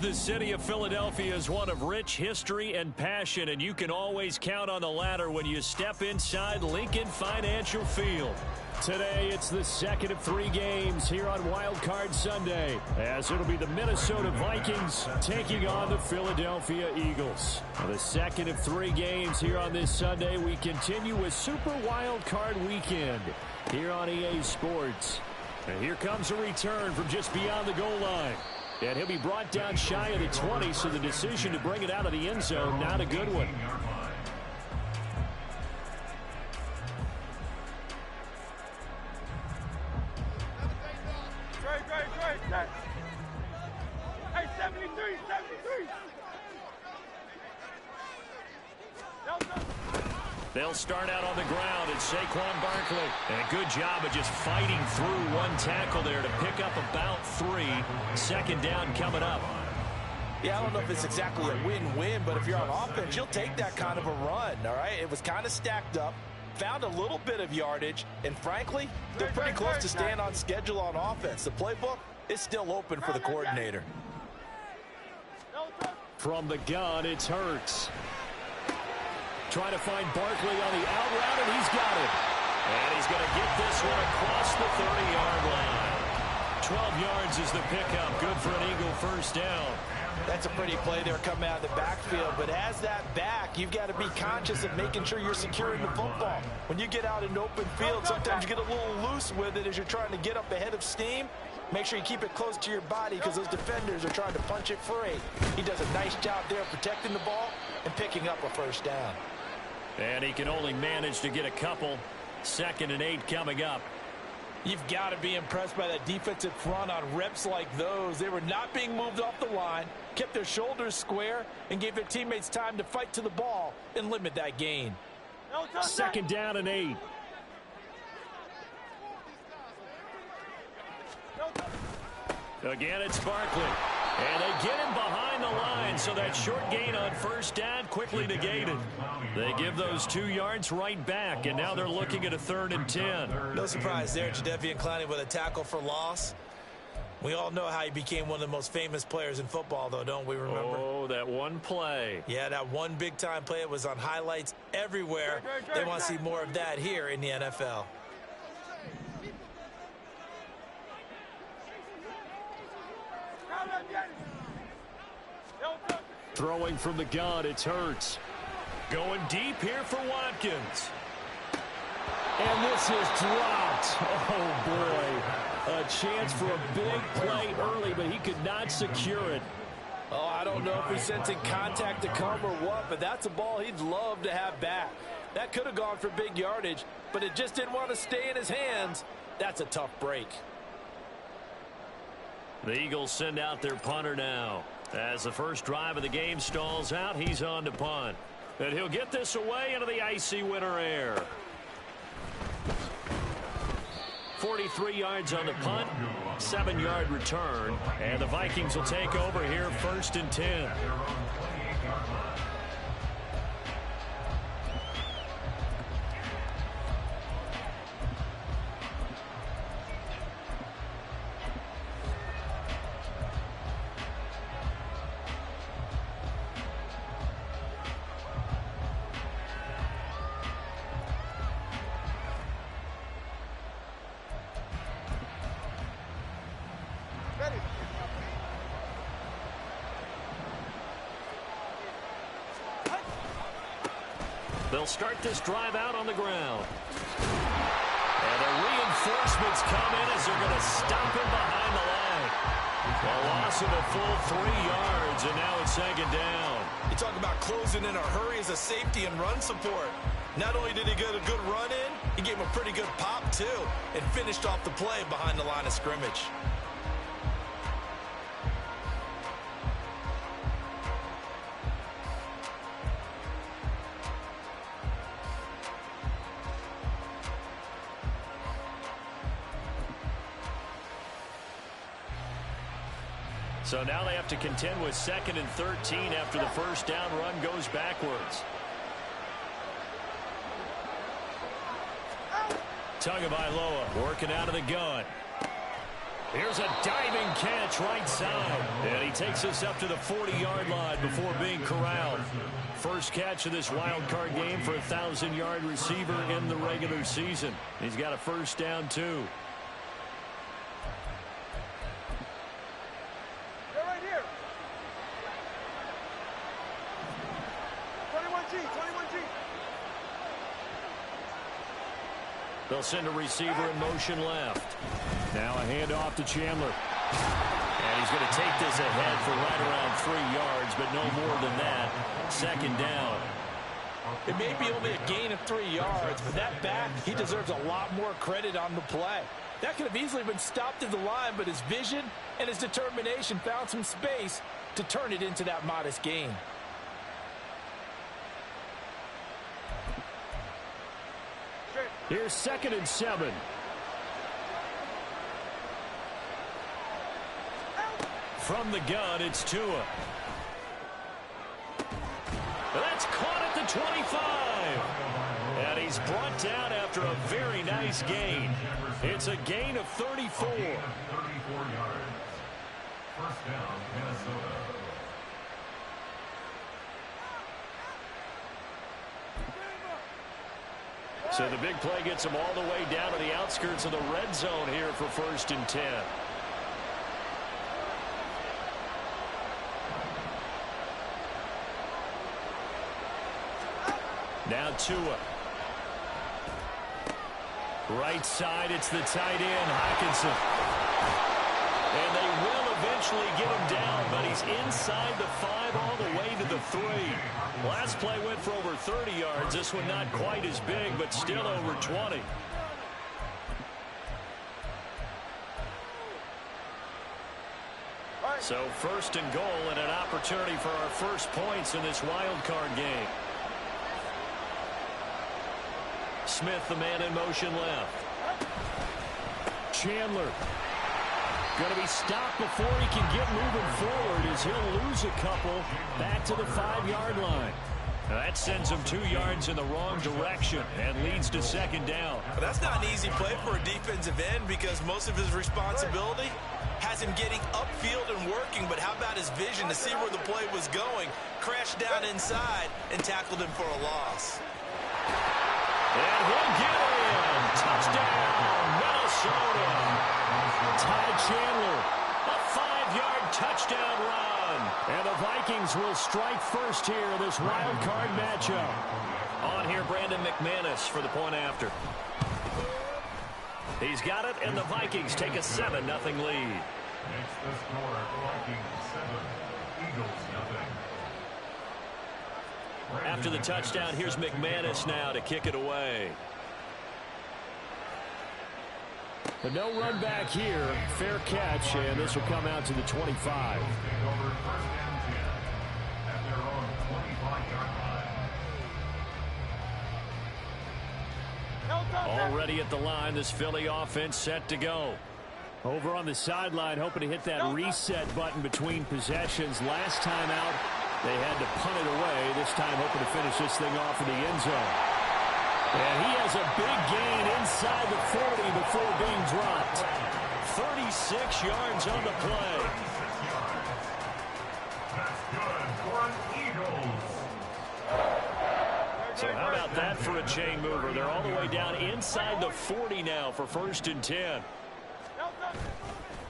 The city of Philadelphia is one of rich history and passion, and you can always count on the latter when you step inside Lincoln Financial Field. Today, it's the second of 3 games here on Wild Card Sunday, as it'll be the Minnesota Vikings taking on the Philadelphia Eagles. The second of 3 games here on this Sunday. We continue with Super Wild Card Weekend here on EA Sports. And here comes a return from just beyond the goal line. And he'll be brought down shy of the 20, so the decision to bring it out of the end zone, not a good one. Great. Hey, 73. They'll start out on the ground. It's Saquon Barkley. And a good job of just fighting through one tackle there to pick up about 3. Second down coming up. Yeah, I don't know if it's exactly a win-win, but if you're on offense, you'll take that kind of a run, all right? It was kind of stacked up, found a little bit of yardage, and frankly, they're pretty close to staying on schedule on offense. The playbook is still open for the coordinator. From the gun, it's Hurts. Trying to find Barkley on the out route, and he's got it. And he's going to get this one across the 30-yard line. 12 yards is the pickup. Good for an Eagle first down. That's a pretty play there coming out of the backfield. But as that back, you've got to be conscious of making sure you're securing the football. When you get out in open field, sometimes you get a little loose with it as you're trying to get up ahead of steam. Make sure you keep it close to your body because those defenders are trying to punch it free. He does a nice job there protecting the ball and picking up a first down. And he can only manage to get a couple. 2nd and 8 coming up. You've got to be impressed by that defensive front on reps like those. They were not being moved off the line, kept their shoulders square, and gave their teammates time to fight to the ball and limit that gain. 2nd down and 8. Again, it's Barkley. And they get him behind the line, so that short gain on first down quickly negated. They give those 2 yards right back, and now they're looking at a 3rd and 10. No surprise there, Jadeveon Clowney with a tackle for loss. We all know how he became one of the most famous players in football, though, don't we remember? Oh, that one play. Yeah, that one big-time play. It was on highlights everywhere. They want to see more of that here in the NFL. Throwing from the gun, it's Hurts. Going deep here for Watkins. And this is dropped. Oh, boy. A chance for a big play early, but he could not secure it. Oh, I don't know if he's sensing contact to come or what, but that's a ball he'd love to have back. That could have gone for big yardage, but it just didn't want to stay in his hands. That's a tough break. The Eagles send out their punter now. As the first drive of the game stalls out, he's on to punt. And he'll get this away into the icy winter air. 43 yards on the punt, 7-yard return. And the Vikings will take over here 1st and 10. They'll start this drive out on the ground. And the reinforcements come in as they're going to stop him behind the line. A loss of a full 3 yards, and now it's 2nd down. You talk about closing in a hurry as a safety and run support. Not only did he get a good run in, he gave him a pretty good pop, too, and finished off the play behind the line of scrimmage. So now they have to contend with 2nd and 13 after the first down run goes backwards. Tagovailoa working out of the gun. Here's a diving catch right side. And he takes us up to the 40-yard line before being corralled. First catch of this wild card game for a 1,000-yard receiver in the regular season. He's got a first down, too. They're right here. 21G, 21G. They'll send a receiver in motion left. Now a handoff to Chandler. And he's going to take this ahead for right around 3 yards, but no more than that. Second down. It may be only a gain of 3 yards, but that back, he deserves a lot more credit on the play. That could have easily been stopped at the line, but his vision and his determination found some space to turn it into that modest gain. Here's 2nd and 7. From the gun, it's Tua. That's caught at the 25. And he's brought down after a very nice gain. It's a gain of 34. 34 yards. First down, Minnesota. So the big play gets him all the way down to the outskirts of the red zone here for 1st and 10. Now Tua. Right side, it's the tight end, Hockenson. And they will eventually get him down, but he's inside the 5 all the way to the 3. Last play went for over 30 yards. This one not quite as big, but still over 20. So 1st and goal and an opportunity for our first points in this wild card game. Smith, the man in motion left. Chandler going to be stopped before he can get moving forward as he'll lose a couple back to the 5-yard line. Now that sends him 2 yards in the wrong direction and leads to 2nd down. But that's not an easy play for a defensive end because most of his responsibility has him getting upfield and working, but how about his vision to see where the play was going, crashed down inside, and tackled him for a loss. And he'll get in. Touchdown, Minnesota. Ty Chandler, a 5-yard touchdown run. And the Vikings will strike first here in this wild card matchup. On here, Brandon McManus for the point after. He's got it, and the Vikings take a 7-0 lead. Makes the score Vikings 7, Eagles 0. After the touchdown, here's McManus now to kick it away. But no run back here. Fair catch, and this will come out to the 25. Already at the line, this Philly offense set to go. Over on the sideline, hoping to hit that reset button between possessions. Last time out, they had to punt it away. This time hoping to finish this thing off in the end zone. And he has a big gain inside the 40 before being dropped. 36 yards on the play. That's good for an Eagles. So how about that for a chain mover? They're all the way down inside the 40 now for 1st and 10.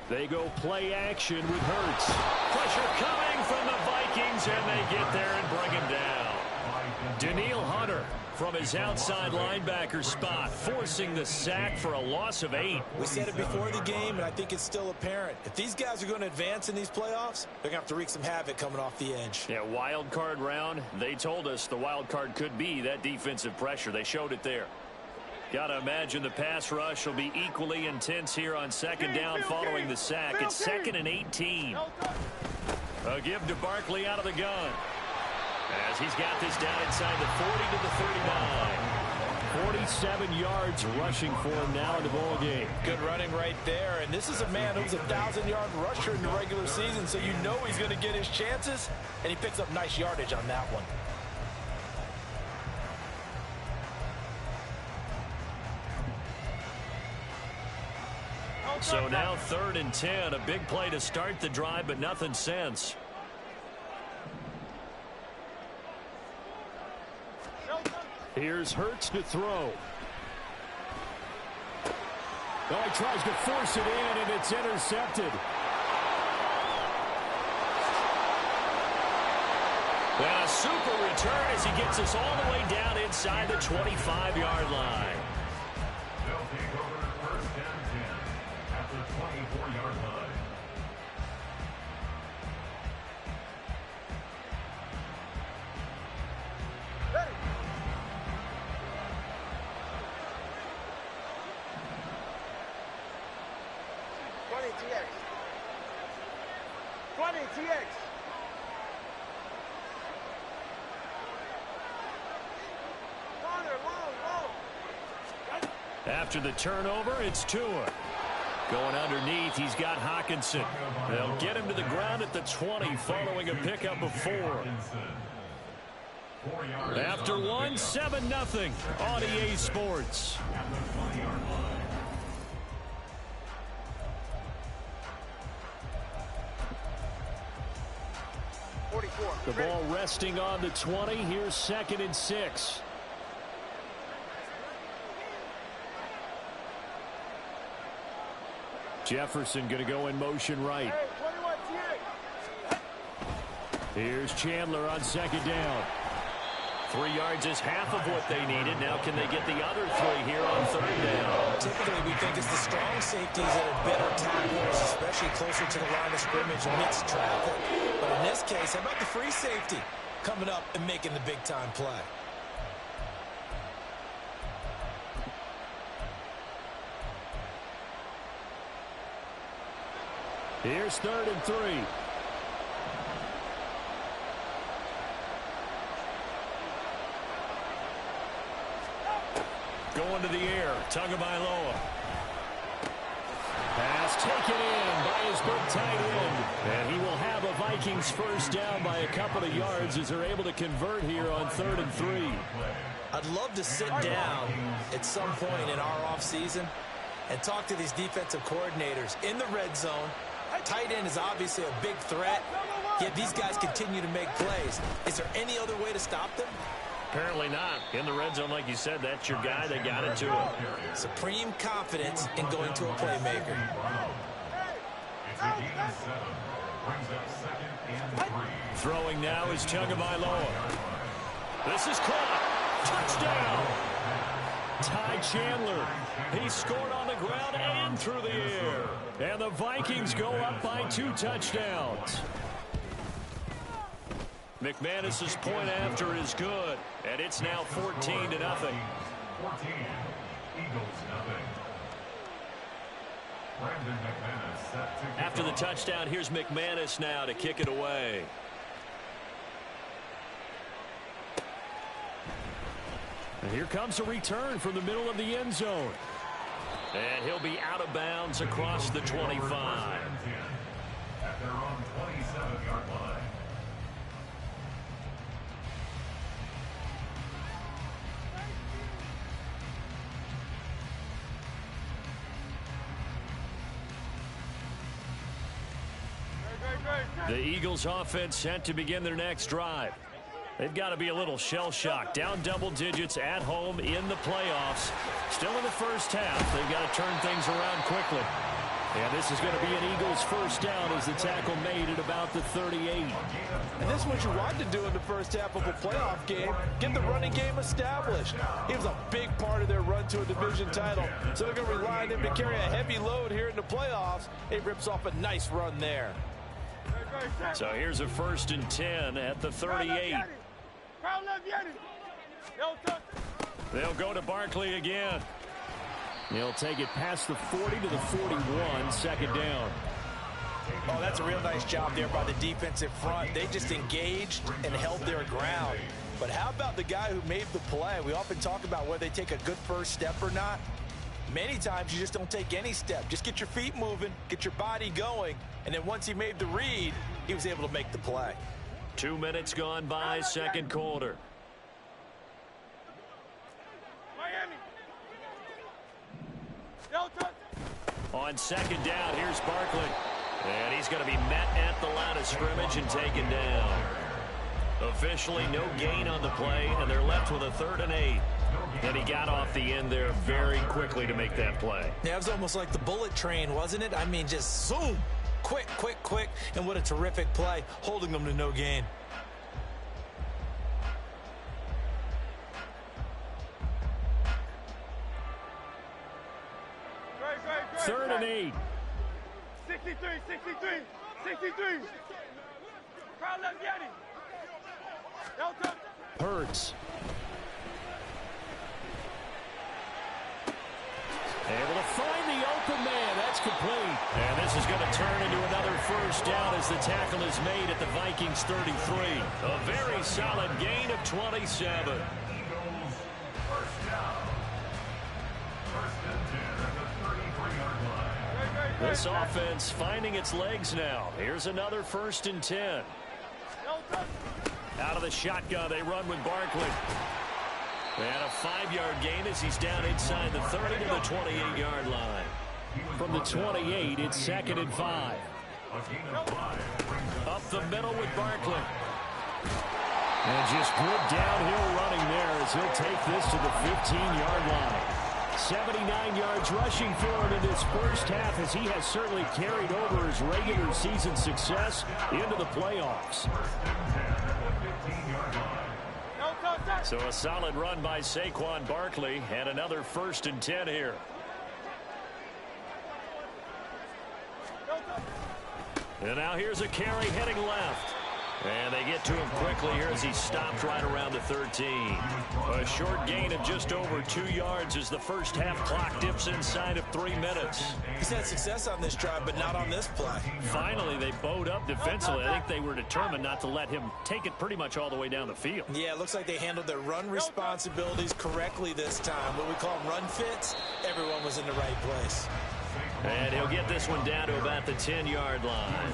They go play action with Hurts. Pressure coming from the Vikings, and they get there and bring him down. Daniil Hunter from his outside linebacker spot, forcing the sack for a loss of 8. We said it before the game, and I think it's still apparent. If these guys are going to advance in these playoffs, they're going to have to wreak some havoc coming off the edge. Yeah, wild card round. They told us the wild card could be that defensive pressure. They showed it there. Got to imagine the pass rush will be equally intense here on 2nd down following the sack. It's 2nd and 18. A give to Barkley out of the gun. As he's got this down inside the 40 to the 39. 47 yards rushing for him now in the ball game. Good running right there. And this is a man who's a 1,000-yard rusher in the regular season, so you know he's going to get his chances, and he picks up nice yardage on that one. So now 3rd and 10. A big play to start the drive, but nothing since. Here's Hurts to throw. Oh, he tries to force it in, and it's intercepted. And a super return as he gets us all the way down inside the 25-yard line. They'll take over 1st and 10 at the 24-yard line. Ready. 20 TX. 20 TX. After the turnover, it's Tua. Going underneath, he's got Hawkinson. They'll get him to the ground at the 20 following a pickup of 4. After one, 7-0 on EA Sports. The ball resting on the 20. Here's 2nd and 6. Jefferson going to go in motion right. Here's Chandler on 2nd down. 3 yards is half of what they needed. Now can they get the other 3 here on 3rd down? Typically, we think it's the strong safeties that are better tacklers, especially closer to the line of scrimmage amidst traffic. But in this case, how about the free safety coming up and making the big-time play? Here's 3rd and 3. Going to the air, Tagovailoa. Pass taken in by his big tight end. And he will have a Vikings first down by a couple of yards as they're able to convert here on 3rd and 3. I'd love to sit down at some point in our offseason and talk to these defensive coordinators in the red zone. Tight end is obviously a big threat, yet these guys continue to make plays. Is there any other way to stop them? Apparently not. In the red zone, like you said, that's your guy. They got it to him. Supreme confidence in going to a playmaker. It's a gain of 7. Brings up 2nd and 3. Throwing now is Tagovailoa. This is caught. Touchdown. Ty Chandler. He scored on the ground and through the air. And the Vikings go up by 2 touchdowns. McManus's point after is good. And it's now 14-0. 14. Eagles 0. Brandon McManus set to kick After the off. touchdown, here's McManus now to kick it away. And here comes a return from the middle of the end zone. And he'll be out of bounds across the 25. At their own 27-yard line. The Eagles offense set to begin their next drive. They've got to be a little shell-shocked. Down double digits at home in the playoffs. Still in the first half. They've got to turn things around quickly. And this is going to be an Eagles first down as the tackle made at about the 38. And this is what you want to do in the first half of a playoff game. Get the running game established. He was a big part of their run to a division title. So they're going to rely on him to carry a heavy load here in the playoffs. He rips off a nice run there. So here's a 1st and 10 at the 38. They'll go to Barkley again. They'll take it past the 40 to the 41, 2nd down. Oh, that's a real nice job there by the defensive front. They just engaged and held their ground. But how about the guy who made the play? We often talk about whether they take a good first step or not. Many times you just don't take any step. Just get your feet moving, get your body going, and then once he made the read, he was able to make the play. 2 minutes gone by, 2nd quarter. On second down, here's Barkley. And he's going to be met at the line of scrimmage and taken down. Officially no gain on the play, and they're left with a 3rd and 8. And he got off the end there very quickly to make that play. Yeah, it was almost like the bullet train, wasn't it? I mean, just zoom. Quick, quick, quick. And what a terrific play, holding them to no gain. Third and 8. 63, 63, 63. Crowd left Yanni. Hurts. Able to find the open man. That's complete. And this is going to turn into another first down as the tackle is made at the Vikings 33. A very solid gain of 27. Eagles, first down. First and 10 at the 33-yard line. This offense finding its legs now. Here's another 1st and 10. Out of the shotgun, they run with Barkley. And a 5-yard gain as he's down inside the 30 to the 28-yard line. From the 28, it's 2nd and 5. Up the middle with Barkley. And just good downhill running there as he'll take this to the 15-yard line. 79 yards rushing for him in this first half as he has certainly carried over his regular season success into the playoffs. So a solid run by Saquon Barkley and another 1st and 10 here. And now here's a carry heading left. And they get to him quickly here as he stopped right around the 13. A short gain of just over 2 yards as the first half clock dips inside of 3 minutes. He's had success on this drive, but not on this play. Finally, they bowed up defensively. I think they were determined not to let him take it pretty much all the way down the field. Yeah, it looks like they handled their run responsibilities correctly this time. What we call them run fits, everyone was in the right place. And he'll get this one down to about the 10-yard line.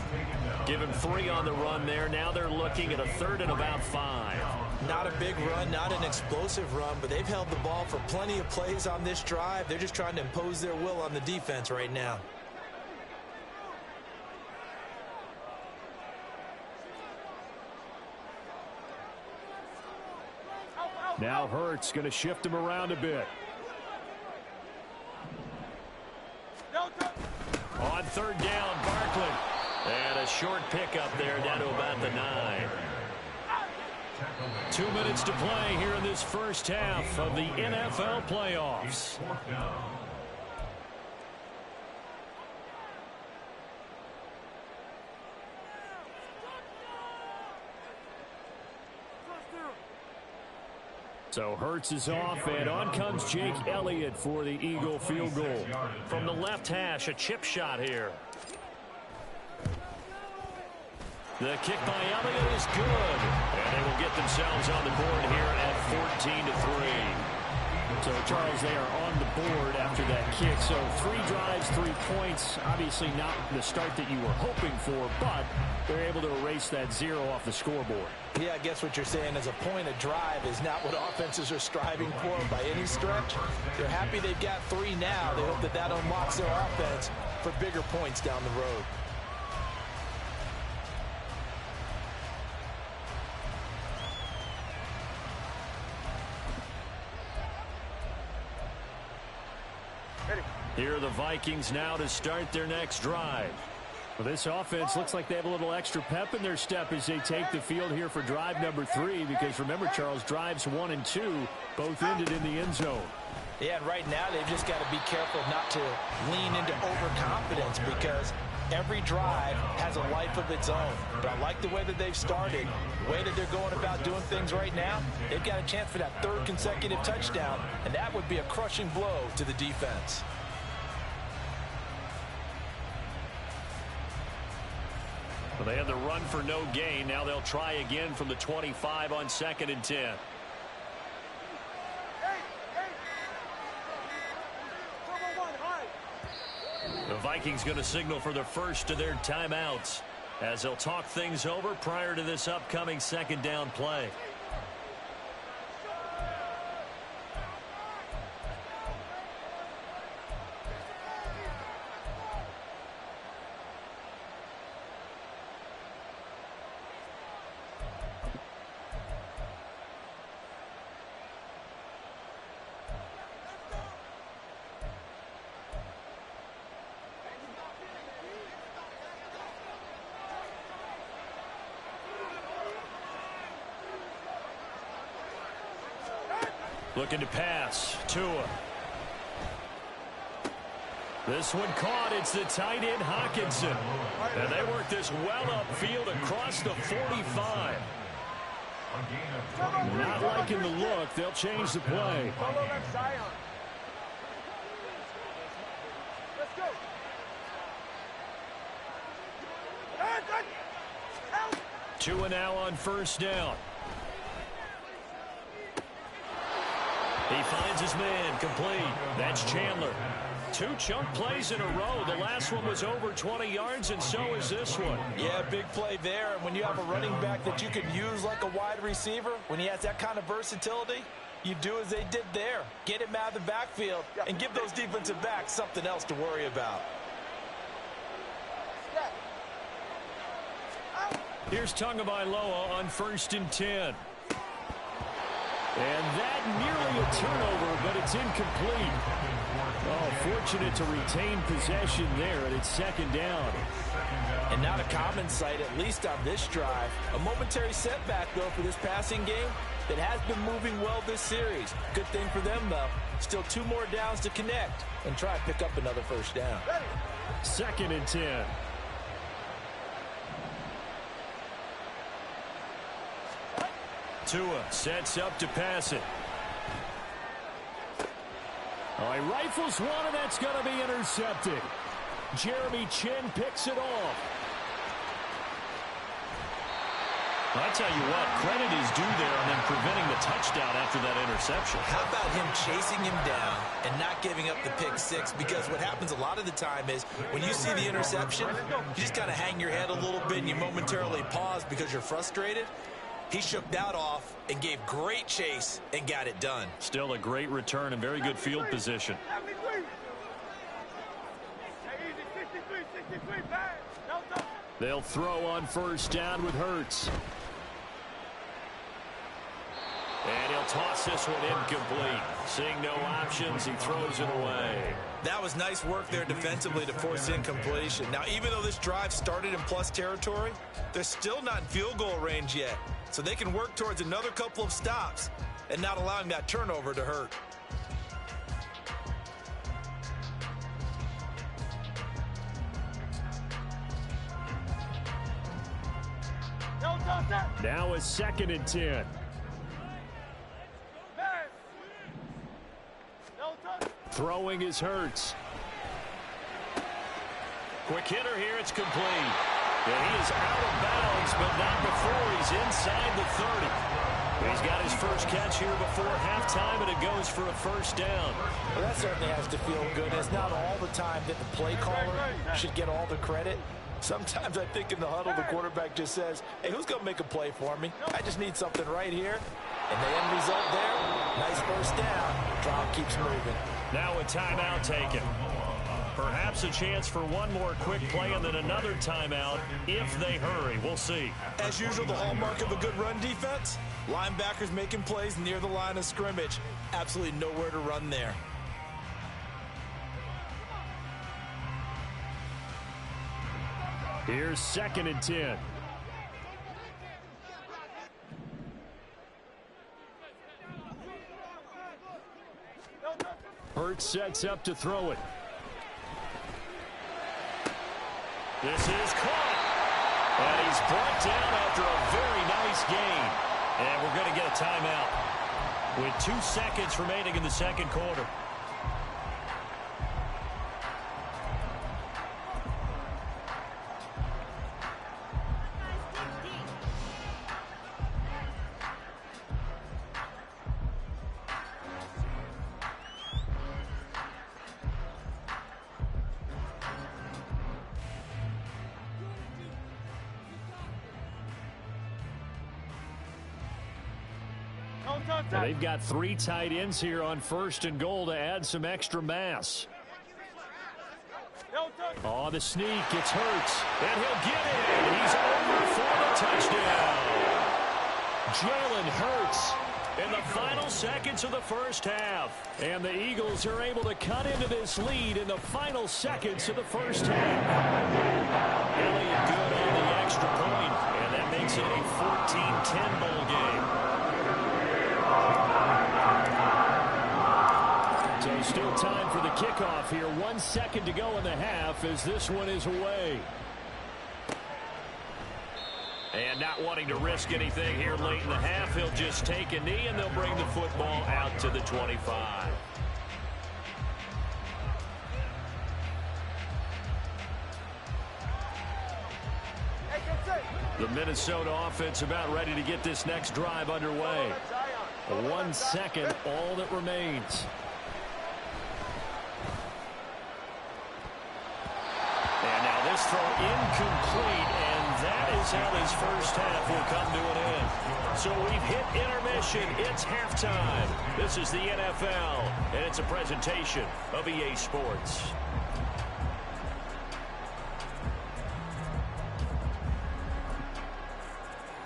Give him 3 on the run there. Now they're looking at a 3rd and about 5. Not a big run, not an explosive run, but they've held the ball for plenty of plays on this drive. They're just trying to impose their will on the defense right now. Now Hurts going to shift him around a bit. On 3rd down, Barkley. And a short pickup there down to about the 9. 2 minutes to play here in this first half of the NFL playoffs. So Hurts is off, and on comes Jake Elliott for the Eagle field goal. From the left hash, a chip shot here. The kick by Elliott is good. And they will get themselves on the board here at 14-3. So, Charles, they are on the board after that kick. So 3 drives, 3 points. Obviously not the start that you were hoping for, but they're able to erase that 0 off the scoreboard. Yeah, I guess what you're saying is a point of drive is not what offenses are striving for by any stretch. They're happy they've got 3 now. They hope that that unlocks their offense for bigger points down the road. Here are the Vikings now to start their next drive. Well, this offense looks like they have a little extra pep in their step as they take the field here for drive number 3, because remember, Charles, drives 1 and 2 both ended in the end zone. Yeah, and right now they've just got to be careful not to lean into overconfidence, because every drive has a life of its own. But I like the way that they've started, the way that they're going about doing things right now. They've got a chance for that 3rd consecutive touchdown, and that would be a crushing blow to the defense. Well, they had the run for no gain. Now they'll try again from the 25 on 2nd and 10. The Vikings going to signal for the first of their timeouts as they'll talk things over prior to this upcoming 2nd down play. Looking to pass. Tua. This one caught. It's the tight end, Hawkinson. And they work this well upfield across the 45. Not liking the look. They'll change the play. Let's go. Tua now on first down. He finds his man, complete. That's Chandler. 2 chunk plays in a row. The last one was over 20 yards, and so is this one. Yeah, big play there. And when you have a running back that you can use like a wide receiver, when he has that kind of versatility, you do as they did there. Get him out of the backfield and give those defensive backs something else to worry about. Here's Tagovailoa on 1st and 10. And that nearly a turnover, but it's incomplete. Oh, fortunate to retain possession there, and it's 2nd down. And not a common sight, at least on this drive. A momentary setback, though, for this passing game that has been moving well this series. Good thing for them, though. Still 2 more downs to connect and try and pick up another first down. 2nd and 10. Tua sets up to pass it. Oh, he rifles one, and that's going to be intercepted. Jeremy Chin picks it off. Well, I tell you what, credit is due there on them preventing the touchdown after that interception. How about him chasing him down and not giving up the pick 6? Because what happens a lot of the time is when you see the interception, you just kind of hang your head a little bit and you momentarily pause because you're frustrated. He shook that off and gave great chase and got it done. Still a great return and very good field position. They'll throw on first down with Hurts. And he'll toss this one incomplete. Seeing no options, he throws it away. That was nice work there defensively to force incompletion. Now, even though this drive started in plus territory, they're still not in field goal range yet. So they can work towards another couple of stops and not allowing that turnover to hurt. Now a 2nd and 10. Throwing is Hurts. Quick hitter here, it's complete. And he is out of bounds, but not before he's inside the 30. He's got his first catch here before halftime, and it goes for a first down. Well, that certainly has to feel good. It's not all the time that the play caller should get all the credit. Sometimes I think in the huddle, the quarterback just says, hey, who's going to make a play for me? I just need something right here. And the end result there, nice first down. Drive keeps moving. Now a timeout taken. Perhaps a chance for one more quick play and then another timeout if they hurry. We'll see. As usual, the hallmark of a good run defense, linebackers making plays near the line of scrimmage. Absolutely nowhere to run there. Here's 2nd and 10. Hurts sets up to throw it. This is caught. And he's brought down after a very nice gain. And we're going to get a timeout with 2 seconds remaining in the 2nd quarter. They've got 3 tight ends here on 1st and goal to add some extra mass. Oh, the sneak. It's Hurts. And he'll get it. He's over for the touchdown. Jalen Hurts in the final seconds of the first half. And the Eagles are able to cut into this lead in the final seconds of the first half. Elliott good on the extra point. And that makes it a 14-10 ball game. here. 1 second to go in the half as this one is away. And not wanting to risk anything here late in the half, he'll just take a knee and they'll bring the football out to the 25. The Minnesota offense about ready to get this next drive underway. 1 second, all that remains. And now this throw incomplete, and that is how this first half will come to an end. So we've hit intermission. It's halftime. This is the NFL, and it's a presentation of EA Sports.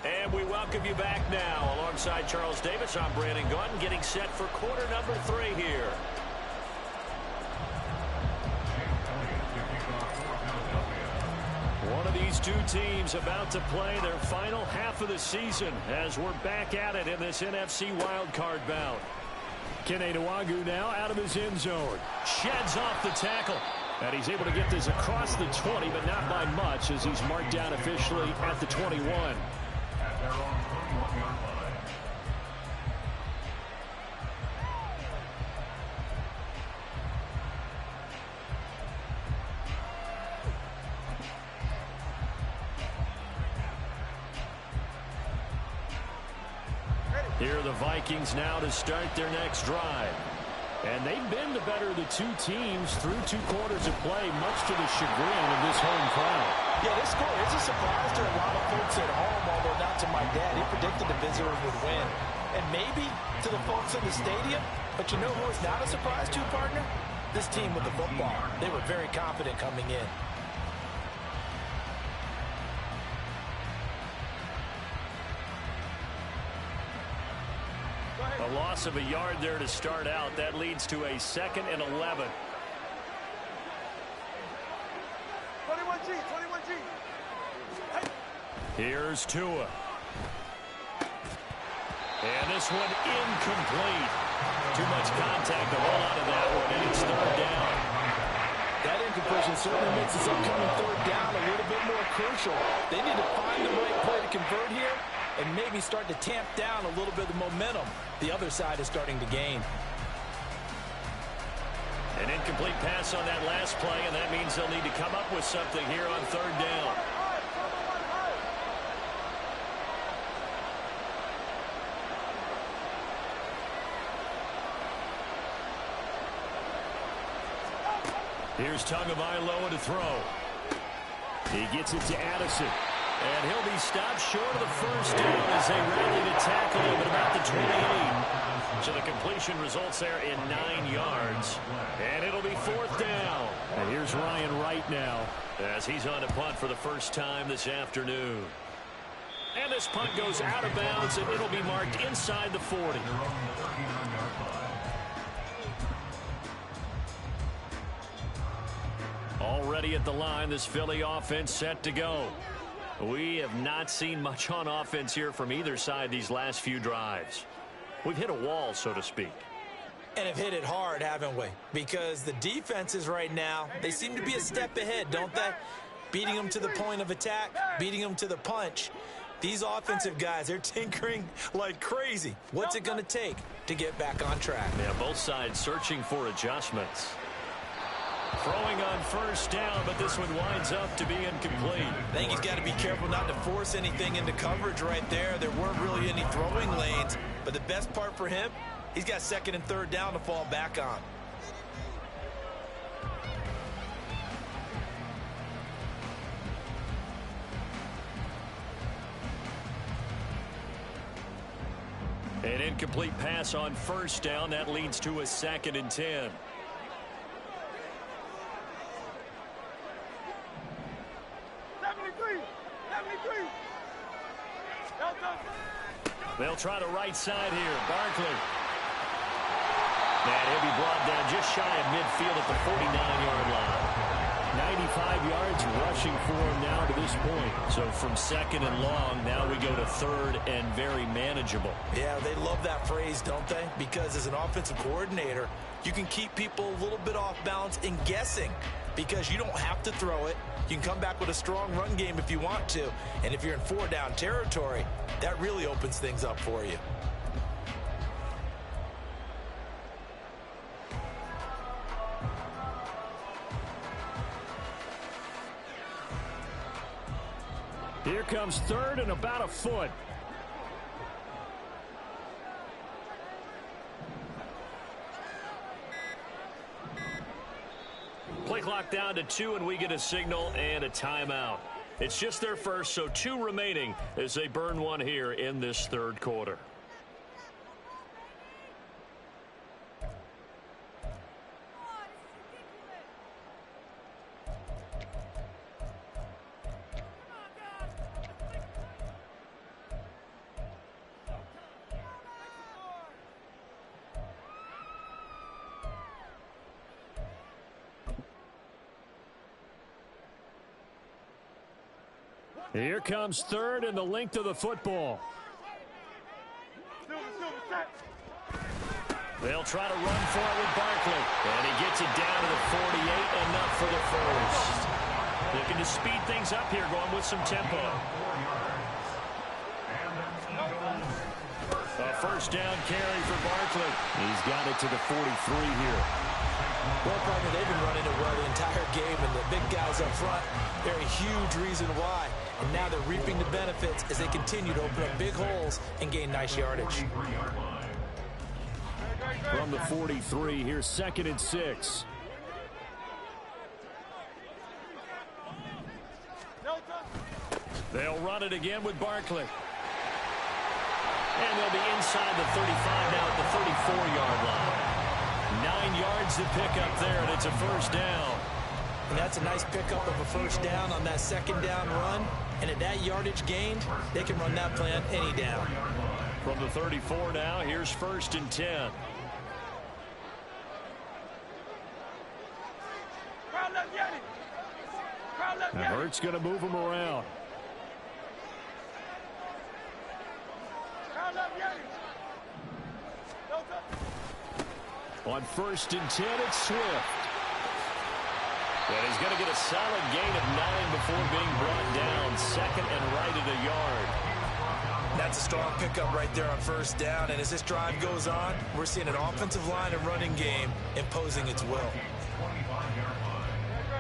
And we welcome you back now. Alongside Charles Davis, I'm Brandon Gaudin, getting set for quarter number 3 here. One of these two teams about to play their final half of the season as we're back at it in this NFC wildcard bout. Kene Nwangwu now out of his end zone. Sheds off the tackle. And he's able to get this across the 20, but not by much as he's marked down officially at the 21. Here are the Vikings now to start their next drive. And they've been the better of the two teams through 2 quarters of play, much to the chagrin of this home crowd. Yeah, this score is a surprise to a lot of folks at home, although not to my dad. He predicted the visitors would win. And maybe to the folks in the stadium. But you know who is not a surprise to, partner? This team with the football. They were very confident coming in. A loss of a yard there to start out. That leads to a 2nd and 11. 21G, 21G. Hey. Here's Tua. And this one incomplete. Too much contact to roll out of that one, and it's 3rd down. That incompletion certainly makes this upcoming 3rd down a little bit more crucial. They need to find the right play to convert here and maybe start to tamp down a little bit of momentum the other side is starting to gain. An incomplete pass on that last play, and that means they'll need to come up with something here on 3rd down. Here's Tagovailoa to throw. He gets it to Addison. And he'll be stopped short of the first down as they rally to tackle him at about the 28. So the completion results there in 9 yards. And it'll be 4th down. And here's Ryan Wright now as he's on to punt for the first time this afternoon. And this punt goes out of bounds, and it'll be marked inside the 40. Already at the line, this Philly offense set to go. We have not seen much on offense here from either side these last few drives. We've hit a wall, so to speak. And have hit it hard, haven't we? Because the defenses right now, they seem to be a step ahead, don't they? Beating them to the point of attack, beating them to the punch. These offensive guys, they're tinkering like crazy. What's it going to take to get back on track? Yeah, both sides searching for adjustments. Throwing on first down, but this one winds up to be incomplete. I think he's got to be careful not to force anything into coverage right there. There weren't really any throwing lanes, but the best part for him, he's got 2nd and 3rd down to fall back on. An incomplete pass on first down. That leads to a 2nd and 10. They'll try the right side here. Barkley. And he'll be brought down just shy of midfield at the 49-yard line. 95 yards rushing for him now to this point. So from second and long, now we go to third and very manageable. Yeah, they love that phrase, don't they? Because as an offensive coordinator, you can keep people a little bit off balance and guessing because you don't have to throw it. You can come back with a strong run game if you want to. And if you're in 4-down territory, that really opens things up for you. Here comes third and about a foot. Play clock down to 2, and we get a signal and a timeout. It's just their first, so 2 remaining as they burn one here in this third quarter. Here comes third and the length of the football. They'll try to run for it with Barkley. And he gets it down to the 48, enough for the first. Looking to speed things up here, going with some tempo. A first down carry for Barkley. He's got it to the 43 here. Well, partner, they've been running it well the entire game, and the big guys up front, they're a huge reason why. And now they're reaping the benefits as they continue to open up big holes and gain nice yardage. From the 43, here's 2nd and 6. They'll run it again with Barkley. And they'll be inside the 35 now at the 34-yard line. 9 yards to pick up there, and it's a first down. And that's a nice pickup of a first down on that second down run. And at that yardage gained, they can run that play on any down. From the 34 now, here's 1st and 10. Now Hurts going to move him around. On 1st and 10, it's Swift. And he's going to get a solid gain of 9 before being brought down. Second and right at a yard. That's a strong pickup right there on first down. And as this drive goes on, we're seeing an offensive line and running game imposing its will.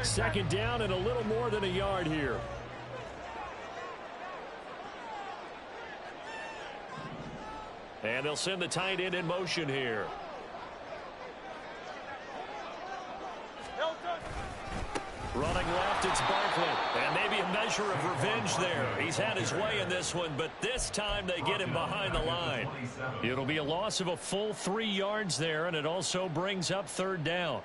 Second down and a little more than a yard here. And they'll send the tight end in motion here. Running left, it's Barkley. And maybe a measure of revenge there. He's had his way in this one, but this time they get him behind the line. It'll be a loss of a full 3 yards there, and it also brings up 3rd down.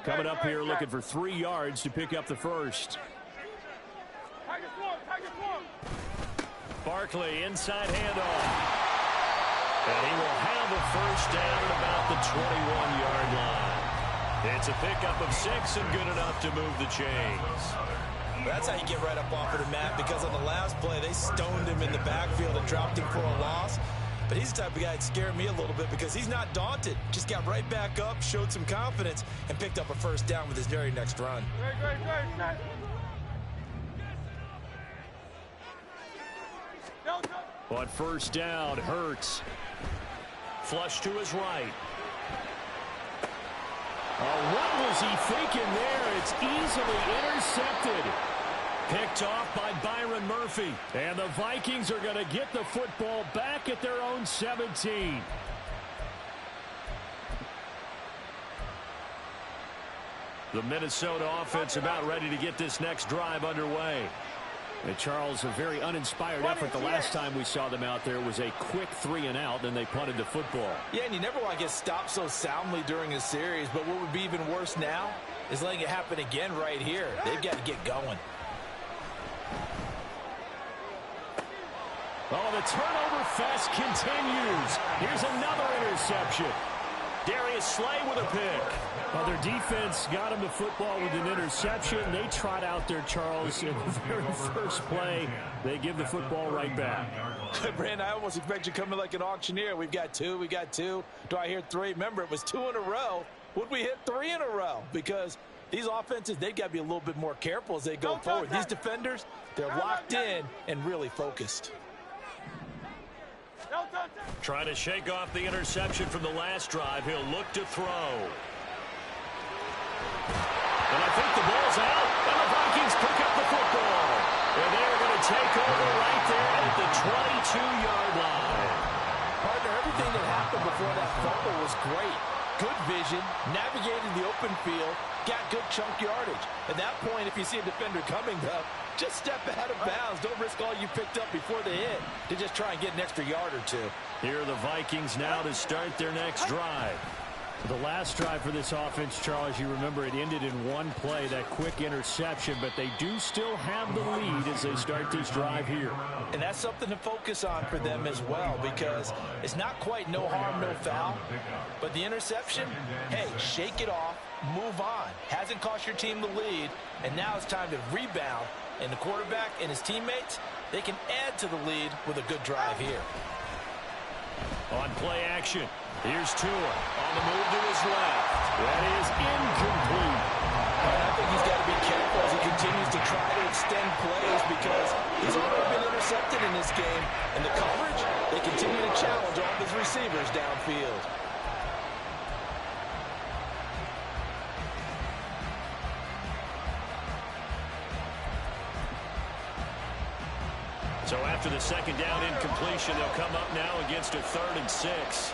Coming up here looking for 3 yards to pick up the first. Barkley, inside handoff. And he will have a first down at about the 21-yard line. It's a pickup of 6 and good enough to move the chains. That's how you get right up off of the mat, because on the last play, they stoned him in the backfield and dropped him for a loss. But he's the type of guy that scared me a little bit because he's not daunted. Just got right back up, showed some confidence, and picked up a first down with his very next run. On first down, Hurts. Flush to his right. Oh, what was he thinking there? It's easily intercepted. Picked off by Byron Murphy. And the Vikings are going to get the football back at their own 17. The Minnesota offense about ready to get this next drive underway. And Charles, a very uninspired effort. The last time we saw them out there was a quick 3 and out, then they punted the football. Yeah, and you never want to get stopped so soundly during a series, but what would be even worse now is letting it happen again right here. They've got to get going. Oh, the turnover fest continues. Here's another interception. Darius Slay with a pick. Well, their defense got him the football with an interception. They trot out there, Charles, in the very first play. They give the football right back. Brandon, I almost expect you to come in like an auctioneer. We've got two. Do I hear three? Remember, it was 2 in a row. Would we hit 3 in a row? Because these offenses, they've got to be a little bit more careful as they go forward. These defenders, they're locked in and really focused. Trying to shake off the interception from the last drive. He'll look to throw. And I think the ball's out. And the Vikings pick up the football. And they're going to take over right there at the 22-yard line. Partner, everything that happened before that fumble was great. Good vision, navigated the open field, got good chunk yardage. At that point, if you see a defender coming, though, just step out of bounds. Don't risk all you picked up before the hit to just try and get an extra yard or two. Here are the Vikings now to start their next drive. The last drive for this offense, Charles, you remember it ended in one play, that quick interception, but they do still have the lead as they start this drive here. And that's something to focus on for them as well, because it's not quite no harm, no foul, but the interception, hey, shake it off, move on. Hasn't cost your team the lead, and now it's time to rebound, and the quarterback and his teammates, they can add to the lead with a good drive here. On play action. Here's Tua on the move to his left. That is incomplete. I think he's got to be careful as he continues to try to extend plays because he's already been intercepted in this game. And the coverage, they continue to challenge all of his receivers downfield. So after the second down incompletion, they'll come up now against a 3rd and 6.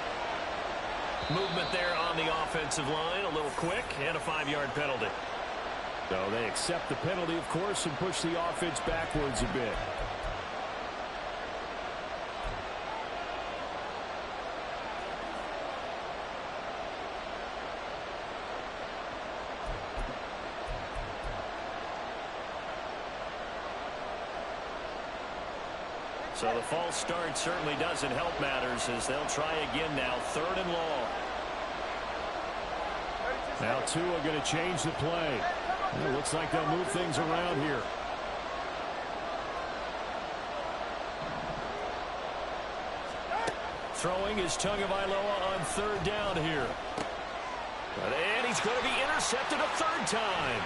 Movement there on the offensive line, a little quick, and a 5-yard penalty. So they accept the penalty, of course, and push the offense backwards a bit. So the false start certainly doesn't help matters as they'll try again now, 3rd and long. Now Tua going to change the play. It looks like they'll move things around here. Throwing is Tagovailoa on 3rd down here. And he's going to be intercepted a 3rd time.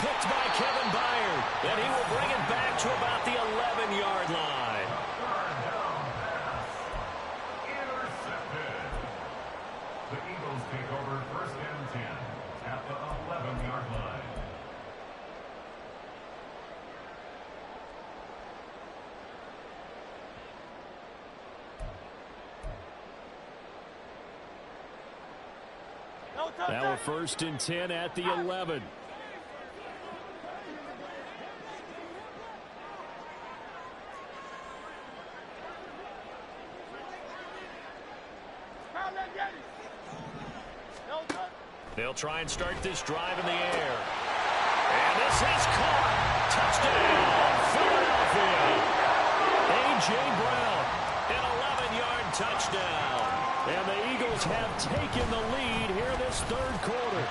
Picked by Kevin Byard. And he will bring it back to about the 11-yard line. Intercepted. The Eagles take over 1st and 10 at the 11-yard line. Now a 1st and 10 at the 11. They'll try and start this drive in the air. And this is caught. Touchdown, Philadelphia. A.J. Brown, an 11-yard touchdown. And the Eagles have taken the lead here this 3rd quarter.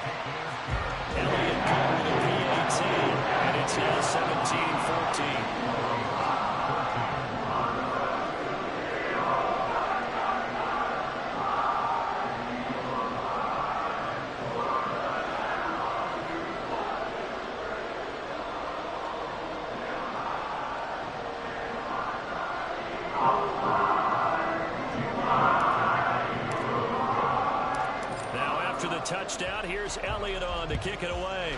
Elliott good with a PAT, and it's now 17-14. Touchdown. Here's Elliott on to kick it away.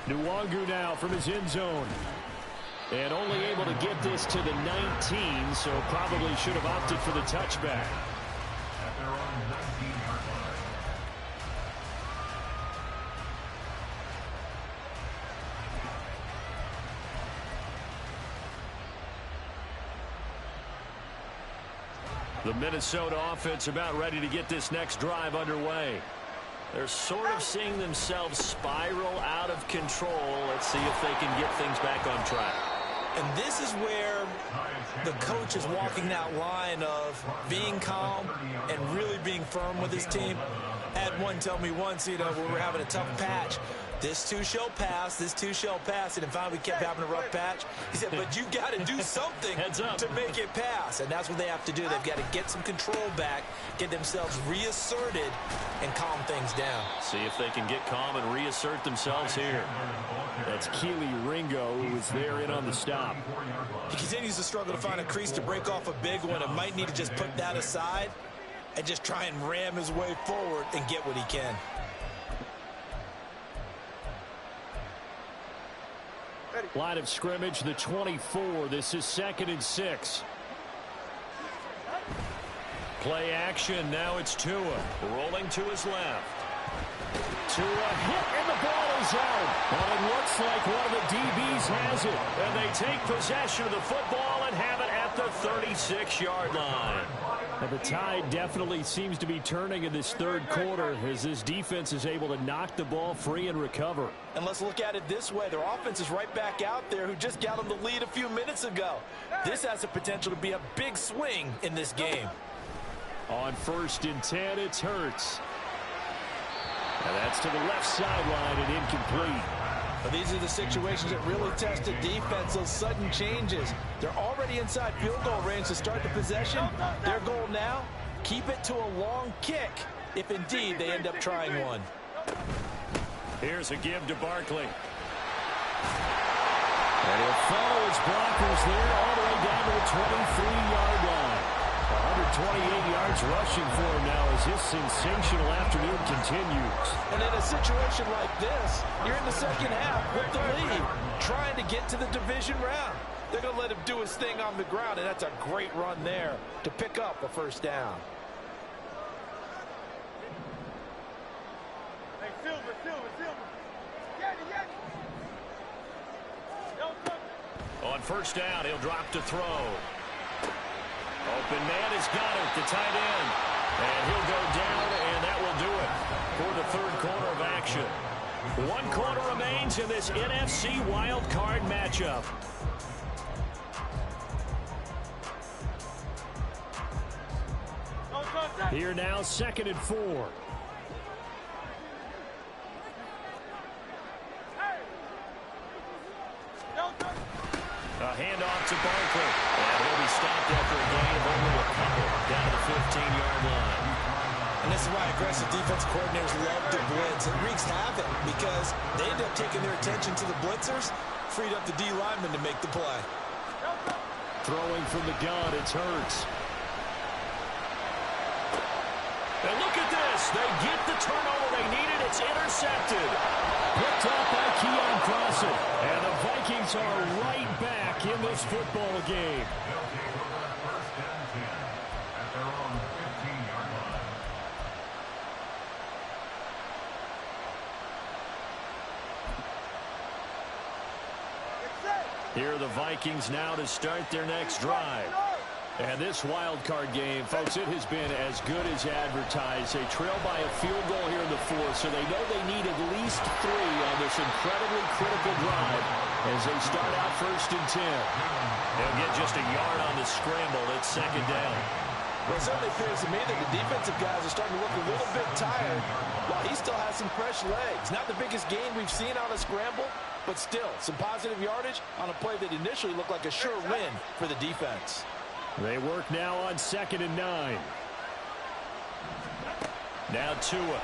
Nwangu now from his end zone. And only able to get this to the 19, so probably should have opted for the touchback. At their own 19-yard line. The Minnesota offense about ready to get this next drive underway. They're sort of seeing themselves spiral out of control. Let's see if they can get things back on track. And this is where the coach is walking that line of being calm and really being firm with his team. I had one tell me once, when we were having a tough patch, this too shall pass, this too shall pass, and finally we kept having a rough patch. He said, but you got to do something to make it pass, and that's what they have to do. They've got to get some control back, get themselves reasserted, and calm things down. See if they can get calm and reassert themselves here. That's Keely Ringo, who was there in on the stop. He continues to struggle to find a crease to break off a big one, and might need to just put that aside and just try and ram his way forward and get what he can. Line of scrimmage, the 24. This is 2nd and 6. Play action. Now it's Tua. Rolling to his left. Tua hit, and the ball is out. Well, it looks like one of the DBs has it. And they take possession of the football and have it at the 36-yard line. Now, the tide definitely seems to be turning in this third quarter as this defense is able to knock the ball free and recover. And let's look at it this way. Their offense is right back out there who just got them the lead a few minutes ago. This has the potential to be a big swing in this game. On 1st and 10, it's Hurts. And that's to the left sideline and incomplete. But these are the situations that really test the defense, those sudden changes. They're already inside field goal range to start the possession. Their goal now, keep it to a long kick, if indeed they end up trying one. Here's a give to Barkley. And he'll follow his blockers there all the way down to the 23-yard line. 128 yards rushing for him now as this sensational afternoon continues. And in a situation like this, you're in the second half with the lead, trying to get to the division round. They're going to let him do his thing on the ground, and that's a great run there to pick up a first down. Hey, Silver. On 1st down, he'll drop to throw. Open man has got it, the tight end. And he'll go down, and that will do it for the third quarter of action. 1 quarter remains in this NFC wild card matchup. Here now, 2nd and 4. A handoff to Barkley. And he'll be stopped after a gain of only a couple down to the 15-yard line. And this is why aggressive defense coordinators love to blitz. It wreaks havoc because they end up taking their attention to the blitzers, freed up the D lineman to make the play. Throwing from the gun, it's Hurts. And look at this. They get the turnover they needed. It's intercepted. Picked up by Keon Crossen. And the Vikings are right back in this football game. They'll take over 1st and 10 at their own 15-yard line. Here are the Vikings now to start their next drive. And this wild card game, folks, it has been as good as advertised. They trail by a field goal here in the 4th, so they know they need at least 3 on this incredibly critical drive as they start out 1st and 10. They'll get just a yard on the scramble. It's 2nd down. Well, it certainly appears to me that the defensive guys are starting to look a little bit tired while he still has some fresh legs. Not the biggest gain we've seen on a scramble, but still some positive yardage on a play that initially looked like a sure win for the defense. They work now on 2nd and 9. Now Tua.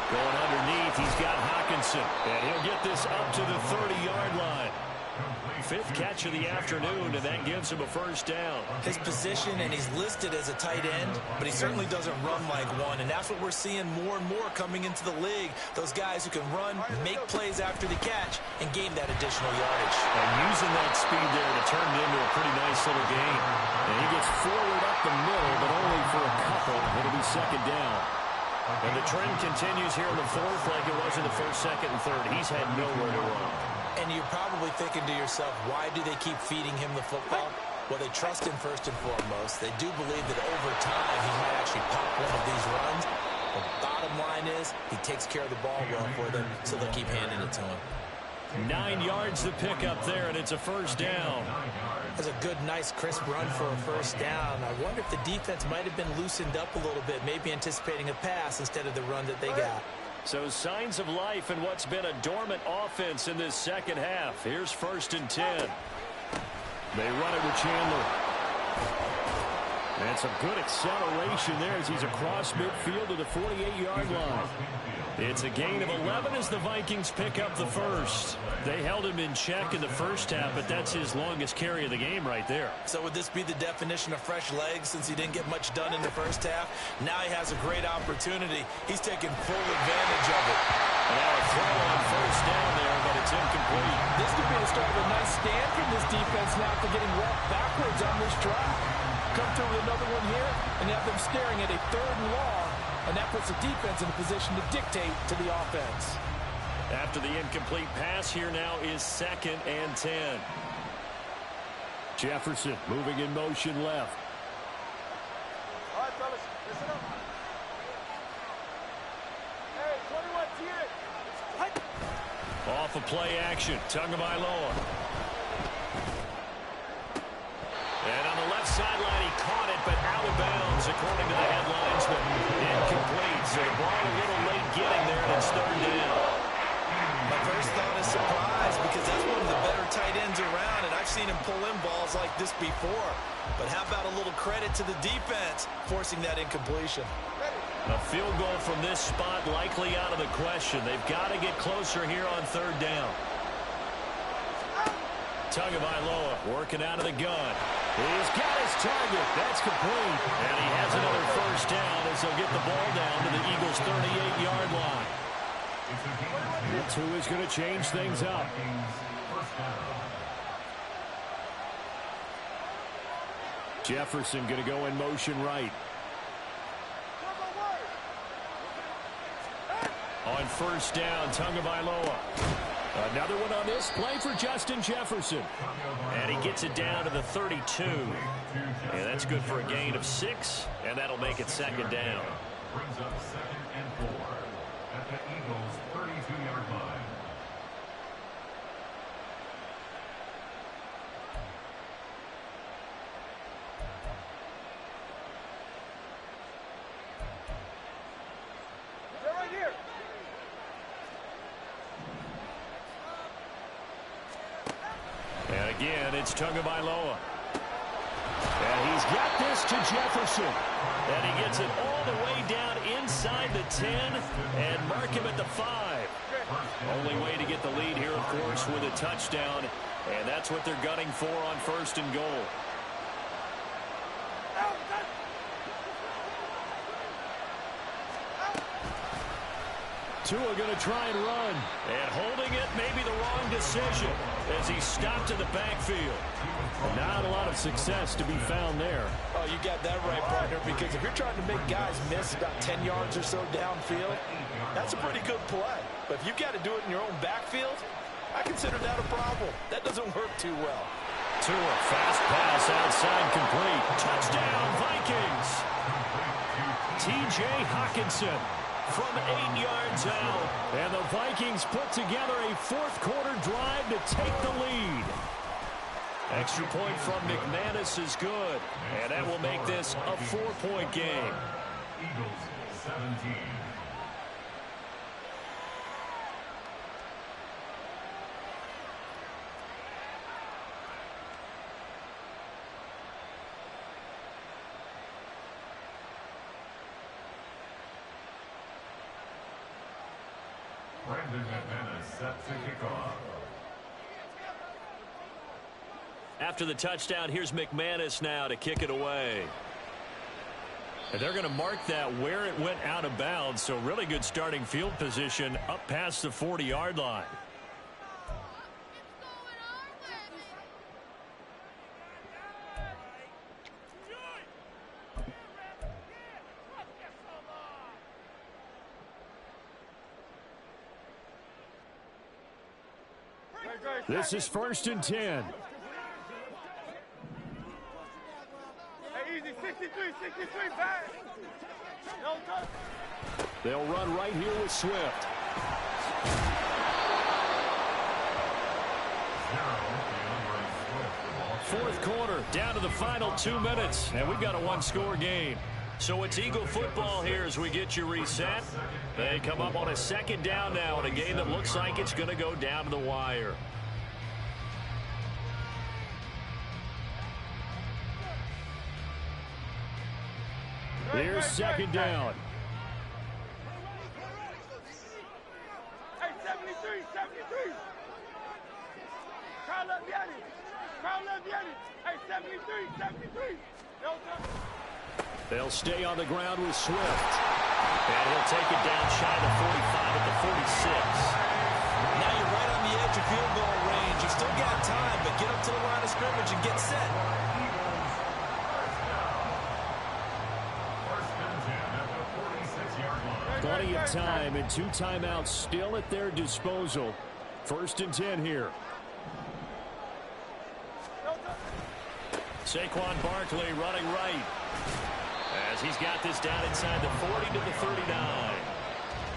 Going underneath, he's got Hockenson. And he'll get this up to the 30-yard line. 5th catch of the afternoon, and that gives him a first down. His position, and he's listed as a tight end, but he certainly doesn't run like one, and that's what we're seeing more and more coming into the league. Those guys who can run, make plays after the catch, and gain that additional yardage. And using that speed there to turn it into a pretty nice little game. And he gets forward up the middle, but only for a couple. It'll be 2nd down. And the trend continues here in the 4th like it was in the 1st, 2nd, and 3rd. He's had nowhere to run. And you're probably thinking to yourself, why do they keep feeding him the football? Well, they trust him first and foremost. They do believe that over time he might actually pop one of these runs. The bottom line is he takes care of the ball well for them, so they'll keep handing it to him. 9 yards to pick up there, and it's a first down. That's a good, nice, crisp run for a first down. I wonder if the defense might have been loosened up a little bit, maybe anticipating a pass instead of the run that they got. So signs of life in what's been a dormant offense in this second half. Here's 1st and 10. They run it with Chandler. And some good acceleration there as he's across midfield to the 48-yard line. It's a gain of 11 as the Vikings pick up the first. They held him in check in the first half, but that's his longest carry of the game right there. So would this be the definition of fresh legs since he didn't get much done in the first half? Now he has a great opportunity. He's taking full advantage of it. And now a throw on first down there, but it's incomplete. This could be the start of a nice stand from this defense now for getting walked backwards on this drive. Come through with another one here and have them staring at a 3rd and long, and that puts the defense in a position to dictate to the offense. After the incomplete pass, here now is 2nd and 10. Jefferson moving in motion left. All right, fellas, listen up. Hey, 21, tear it. Off of play action, Tagovailoa. And on the left sideline, he caught it, but out of bounds, according to the headlinesman. Incomplete, so the ball a little late getting there, and it's 3rd down. My first thought is surprise because that's one of the better tight ends around, and I've seen him pull in balls like this before. But how about a little credit to the defense forcing that incompletion? A field goal from this spot likely out of the question. They've got to get closer here on 3rd down. Tagovailoa working out of the gun. He's got his target. That's complete. And he has another first down as they'll get the ball down to the Eagles' 38-yard line. That's who is going to change things up. Jefferson going to go in motion right. On first down, Tagovailoa. Another one on this play for Justin Jefferson. And he gets it down to the 32. And that's good for a gain of 6, and that'll make it 2nd down. Brings up 2nd and 4 at the Eagles' 32-yard line. They're right here. And again, it's Tagovailoa. And he's got this to Jefferson. And he gets it all the way down inside the 10 and mark him at the 5. Only way to get the lead here, of course, with a touchdown. And that's what they're gunning for on 1st and goal. Tua going to try and run. And holding it, maybe the wrong decision as he stopped in the backfield. Not a lot of success to be found there. Oh, you got that right, partner, because if you're trying to make guys miss about 10 yards or so downfield, that's a pretty good play. But if you've got to do it in your own backfield, I consider that a problem. That doesn't work too well. Tua, fast pass outside complete. Touchdown, Vikings. T.J. Hockenson from 8 yards out. And the Vikings put together a 4th quarter drive to take the lead. Extra point from McManus is good. And that will make this a 4-point game. Eagles 17. Brandon McManus set to kick off. After the touchdown, here's McManus now to kick it away. And they're going to mark that where it went out of bounds, so really good starting field position up past the 40-yard line. This is 1st and 10. Easy, 63, 63, back. No touch. They'll run right here with Swift. Fourth quarter, down to the final 2 minutes, and we've got a one-score game. So it's Eagle football here as we get you reset. They come up on a second down now in a game that looks like it's going to go down to the wire. Here's second down. Hey, 73, 73. Crowd left behind it. Crowd left behind it. Hey, 73, 73. No touch. They'll stay on the ground with Swift. And he'll take it down shy of the 45 at the 46. Now you're right on the edge of field goal range. You've still got time, but get up to the line of scrimmage and get set. Plenty of time and 2 timeouts still at their disposal. 1st and 10 here. Saquon Barkley running right as he's got this down inside the 40 to the 39.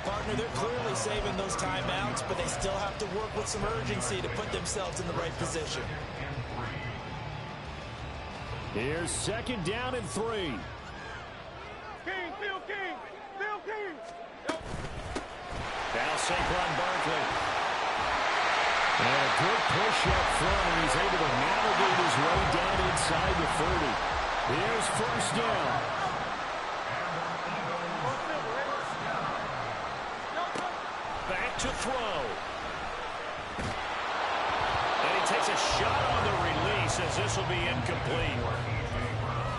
Partner, they're clearly saving those timeouts, but they still have to work with some urgency to put themselves in the right position. Here's second down and 3. King, Phil King, Phil King. Now Saquon Barkley. And a good push up front, and he's able to navigate his way down inside the 30. Here's first down. Back to throw. And he takes a shot on the release as this will be incomplete.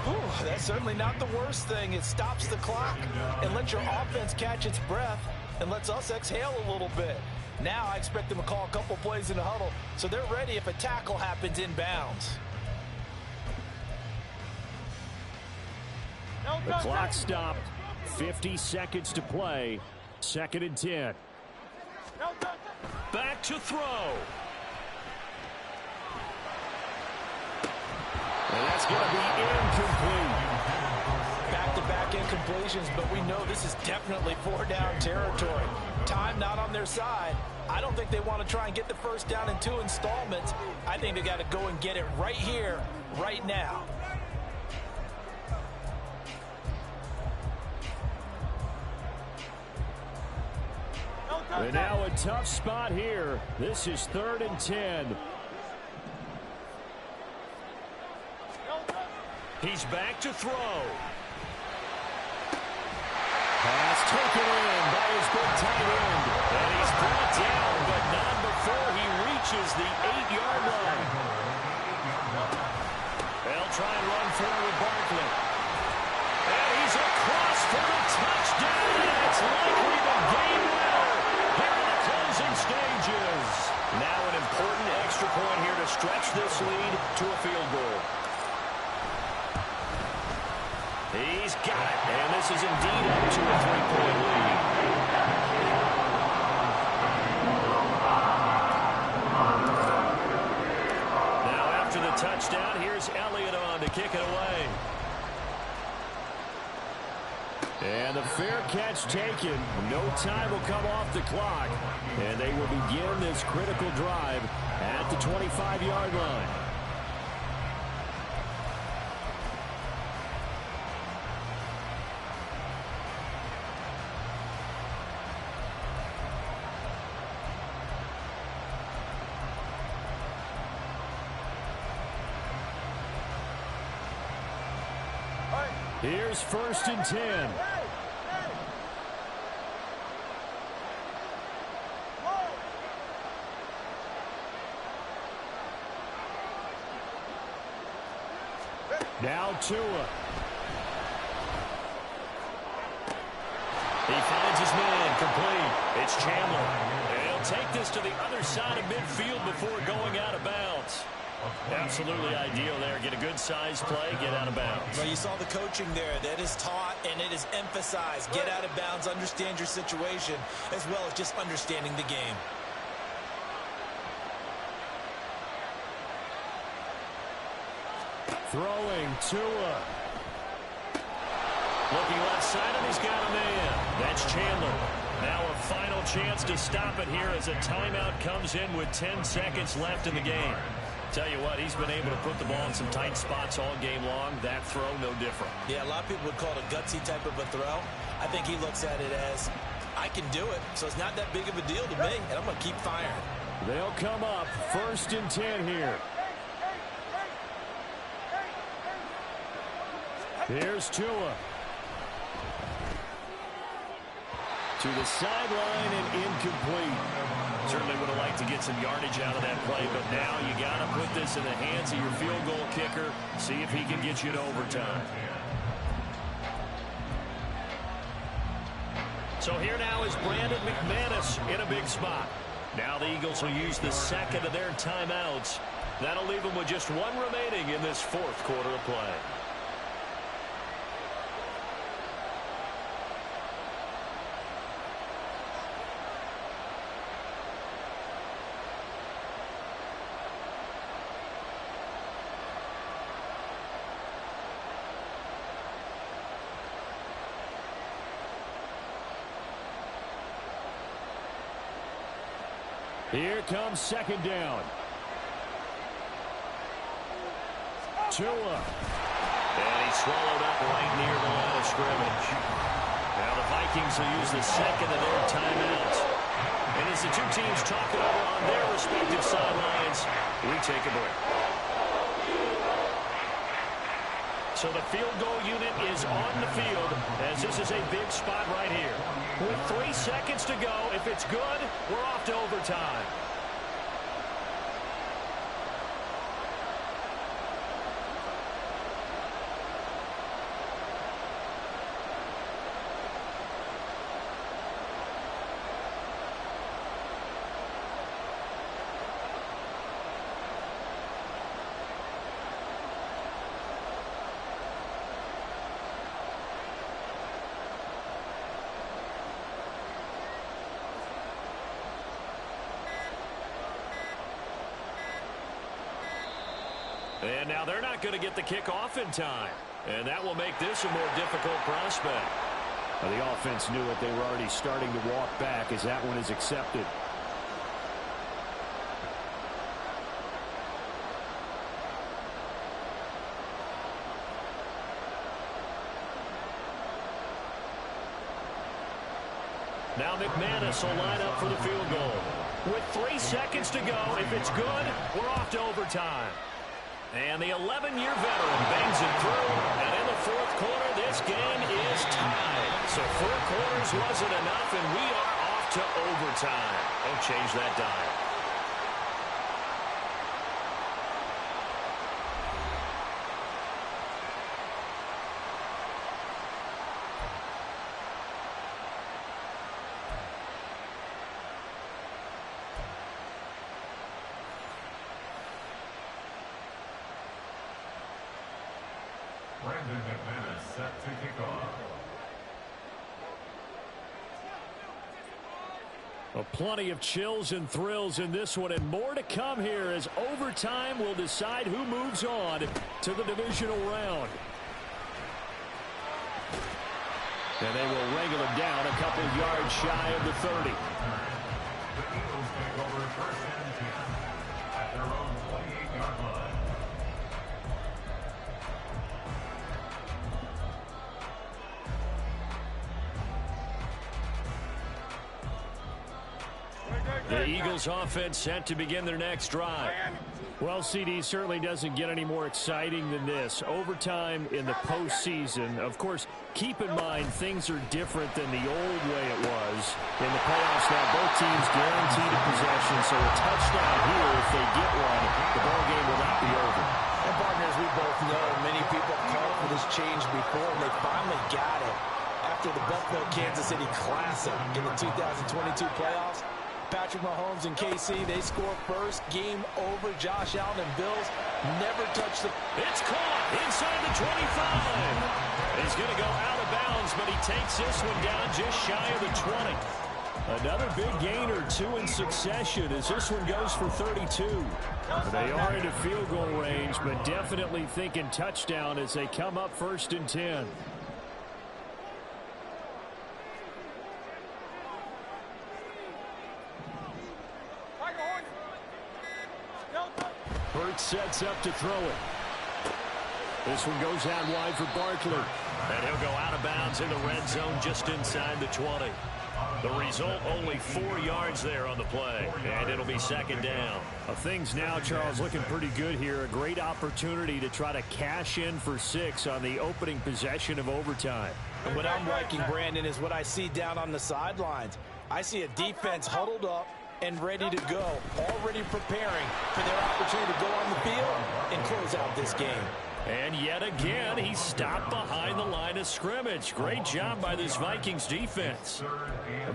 Ooh, that's certainly not the worst thing. It stops the clock and lets your offense catch its breath and lets us exhale a little bit. Now I expect them to call a couple plays in the huddle so they're ready if a tackle happens inbounds. The clock stopped. 50 seconds to play. 2nd and 10. Back to throw. And that's going to be incomplete. Back-to-back incompletions, but we know this is definitely 4-down territory. Time not on their side. I don't think they want to try and get the first down in 2 installments. I think they got to go and get it right here, right now. And now a tough spot here. This is 3rd and 10. He's back to throw. Pass taken in by his big tight end. And he's brought down, but not before he reaches the 8-yard line. They'll try and run forward with Barkley. And he's across for the touchdown. And it's likely the game winner here in the closing stages. Now an important extra point here to stretch this lead to a field goal. He's got it, and this is indeed up to a 3-point lead. Now after the touchdown, here's Elliott on to kick it away. And the fair catch taken. No time will come off the clock, and they will begin this critical drive at the 25-yard line. Here's 1st and 10. Now Tua. He finds his man complete. It's Chandler. And he'll take this to the other side of midfield before going out of bounds. Absolutely ideal there. Get a good size play, get out of bounds. Well, you saw the coaching there. That is taught and it is emphasized. Get out of bounds, understand your situation, as well as just understanding the game. Throwing Tua. Looking left side, and he's got a man. That's Chandler. Now a final chance to stop it here as a timeout comes in with 10 seconds left in the game. Tell you what, he's been able to put the ball in some tight spots all game long. That throw, no different. Yeah, a lot of people would call it a gutsy type of a throw. I think he looks at it as, I can do it, so it's not that big of a deal to me, and I'm going to keep firing. They'll come up 1st and 10 here. Here's Tua. To the sideline and incomplete. Certainly would have liked to get some yardage out of that play, but now you got to put this in the hands of your field goal kicker. See if he can get you to overtime. So here now is Brandon McManus in a big spot. Now the Eagles will use the second of their timeouts. That'll leave them with just one remaining in this 4th quarter of play. Here comes 2nd down. Tua. And he swallowed up right near the line of scrimmage. Now the Vikings will use the second of their timeouts. And as the two teams talk it over on their respective sidelines, we take a break. So the field goal unit is on the field as this is a big spot right here. With 3 seconds to go, if it's good, we're off to overtime. And now they're not going to get the kickoff in time. And that will make this a more difficult prospect. Well, the offense knew it. They were already starting to walk back as that one is accepted. Now McManus will line up for the field goal. With 3 seconds to go, if it's good, we're off to overtime. And the 11-year veteran bangs it through. And in the 4th quarter, this game is tied. So 4 quarters wasn't enough, and we are off to overtime. Don't change that dime. Brandon McManus set to kick off. Well, plenty of chills and thrills in this one, and more to come here as overtime will decide who moves on to the divisional round. And they will wrangle him down a couple yards shy of the 30. The Eagles take over 1st and 10 at their own 28-yard line. The Eagles offense set to begin their next drive. Well, CD certainly doesn't get any more exciting than this. Overtime in the postseason. Of course, keep in mind things are different than the old way it was. In the playoffs now, both teams guaranteed a possession, so a touchdown here, if they get one, the ball game will not be over. And partners, we both know many people have called for this change before, and they finally got it. After the Buffalo-Kansas City Classic in the 2022 playoffs, Patrick Mahomes and KC, they score first. Game over. Josh Allen and Bills never touch the... It's caught inside the 25. He's going to go out of bounds, but he takes this one down just shy of the 20. Another big gain or 2 in succession as this one goes for 32. They are into field goal range, but definitely thinking touchdown as they come up 1st and 10. Hurts sets up to throw it. This one goes out wide for Barkley. And he'll go out of bounds in the red zone just inside the 20. The result, only 4 yards there on the play. And it'll be second down. Things now, Charles, looking pretty good here. A great opportunity to try to cash in for 6 on the opening possession of overtime. And what I'm liking, Brandon, is what I see down on the sidelines. I see a defense huddled up and ready to go, already preparing for their opportunity to go on the field and close out this game. And yet again, he stopped behind the line of scrimmage. Great job by this Vikings defense.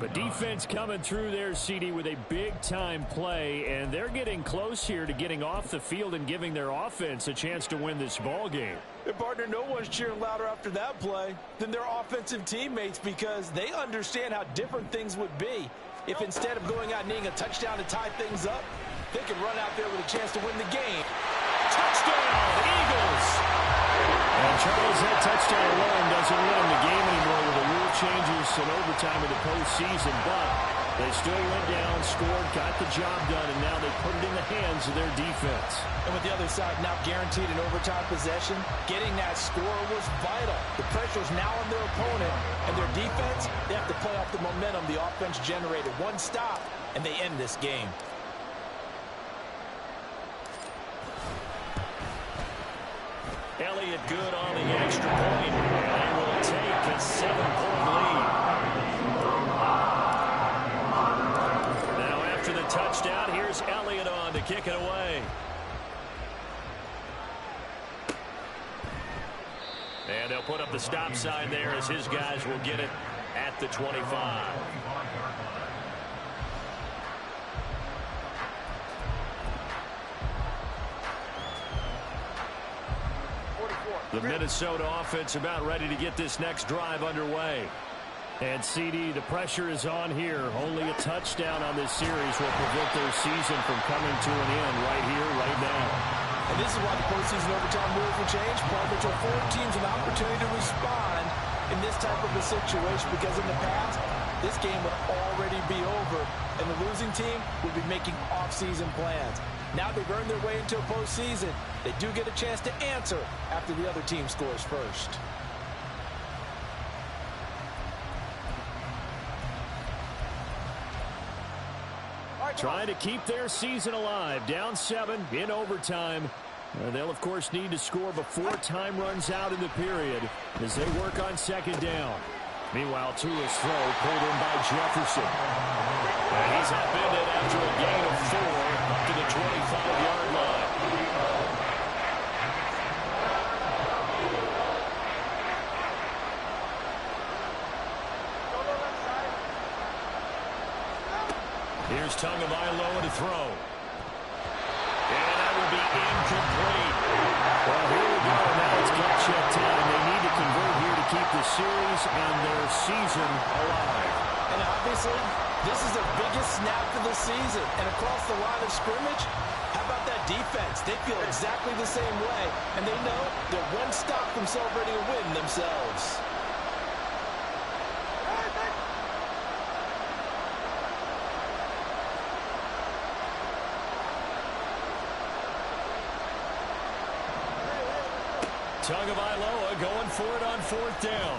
The defense coming through there, CD, with a big-time play, and they're getting close here to getting off the field and giving their offense a chance to win this ball game. And partner, no one's cheering louder after that play than their offensive teammates, because they understand how different things would be if instead of going out and needing a touchdown to tie things up, they could run out there with a chance to win the game. Touchdown, Eagles! And Charles, that touchdown alone doesn't win them the game anymore with the rule changes and overtime in the postseason, but they still went down, scored, got the job done, and now they put it in the hands of their defense. And with the other side now guaranteed an overtime possession, getting that score was vital. The pressure's now on their opponent, and their defense, they have to play off the momentum the offense generated. One stop, and they end this game. Elliott good on the extra point. They will take a 7-point lead. Now after the touchdown, here's Elliott on to kick it away. And they'll put up the stop sign there as his guys will get it at the 25. The Minnesota offense about ready to get this next drive underway. And CD, the pressure is on here. Only a touchdown on this series will prevent their season from coming to an end right here, right now. And this is why the postseason overtime rules will change, partner, to afford teams an opportunity to respond in this type of a situation, because in the past, this game would already be over, and the losing team would be making off-season plans. Now they've earned their way into a postseason. They do get a chance to answer after the other team scores first. Trying to keep their season alive. Down 7 in overtime. They'll, of course, need to score before time runs out in the period as they work on second down. Meanwhile, Tua's throw pulled in by Jefferson. And he's upended after a gain of 4 up to the 25-yard line. Here's Tagovailoa to throw. And that will be incomplete. Well, here we go. Now it's catch-up time. They need to convert here to keep the series and their season alive. And obviously, this is their biggest snap of the season. And across the line of scrimmage, how about that defense? They feel exactly the same way. And they know they're one stop from celebrating a win themselves. Tagovailoa going for it on 4th down.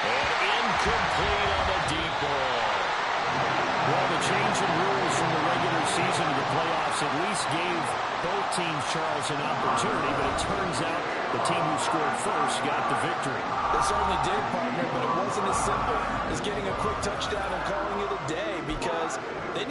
And incomplete on the deep ball. Well, the change in rules from the regular season to the playoffs at least gave both teams, Charles, an opportunity, but it turns out the team who scored first got the victory. They certainly did, partner, but it wasn't as simple as getting a quick touchdown and calling it a day, because they